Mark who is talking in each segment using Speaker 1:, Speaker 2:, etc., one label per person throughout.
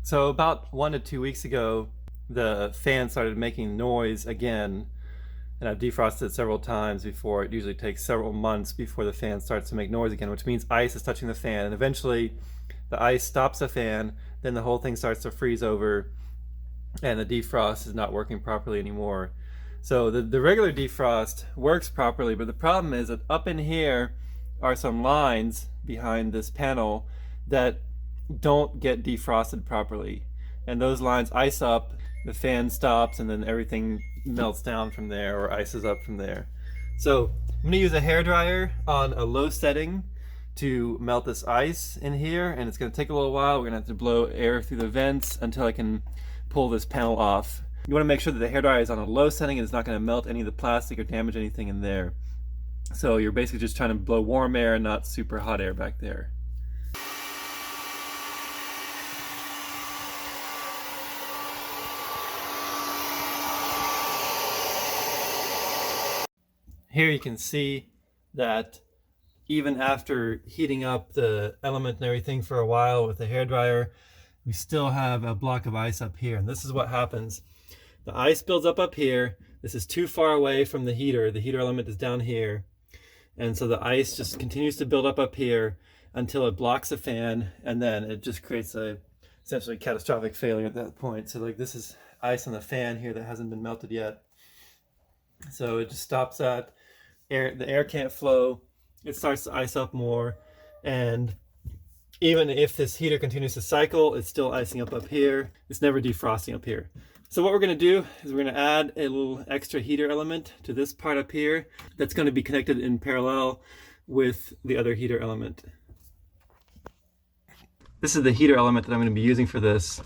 Speaker 1: So about 1 to 2 weeks ago, the fan started making noise again, and I've defrosted it several times before. It usually takes several months before the fan starts to make noise again, which means ice is touching the fan, and eventually the ice stops the fan, then the whole thing starts to freeze over, and the defrost is not working properly anymore. So the regular defrost works properly, but the problem is that up in here are some lines behind this panel that don't get defrosted properly, and those lines ice up, the fan stops, and then everything melts down from there or ices up from there. So I'm going to use a hairdryer on a low setting to melt this ice in here, and it's going to take a little while. We're going to have to blow air through the vents until I can pull this panel off. You want to make sure that the hairdryer is on a low setting and it's not going to melt any of the plastic or damage anything in there. So you're basically just trying to blow warm air and not super hot air back there. Here you can see that even after heating up the element and everything for a while with the hairdryer, we still have a block of ice up here. And this is what happens. The ice builds up here. This is too far away from the heater. The heater element is down here. And so the ice just continues to build up here until it blocks the fan, and then it just creates a essentially catastrophic failure at that point. So like this is ice on the fan here that hasn't been melted yet. So it just stops that. The air can't flow. It starts to ice up more, and even if this heater continues to cycle, it's still icing up here. It's never defrosting up here. So what we're going to do is we're going to add a little extra heater element to this part up here that's going to be connected in parallel with the other heater element. This is the heater element that I'm going to be using for this.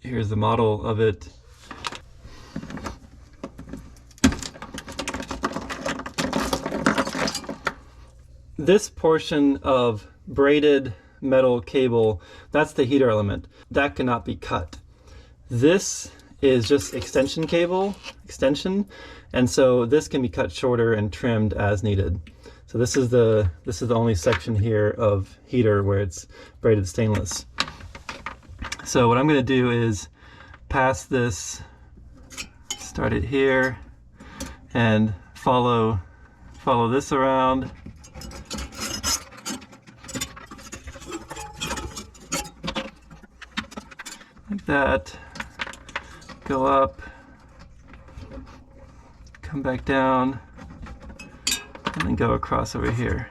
Speaker 1: Here's the model of it. This portion of braided metal cable, that's the heater element. That cannot be cut. This is just extension cable, and so this can be cut shorter and trimmed as needed. So this is the only section here of heater where it's braided stainless. So what I'm going to do is pass this, start it here, and follow this around. Like that, go up, come back down, and then go across over here.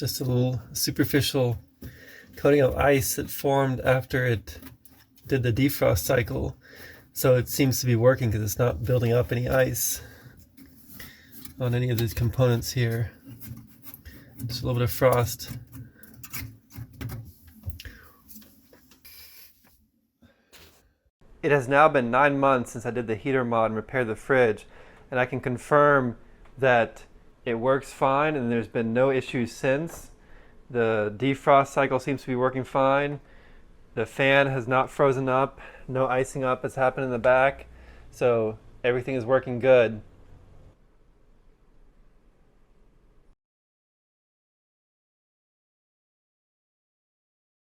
Speaker 2: just a little superficial coating of ice that formed after it did the defrost cycle. So it seems to be working because it's not building up any ice on any of these components here. Just a little bit of frost.
Speaker 1: It has now been 9 months since I did the heater mod and repaired the fridge, and I can confirm that it works fine and there's been no issues since. The defrost cycle seems to be working fine. The fan has not frozen up, no icing up has happened in the back, so everything is working good.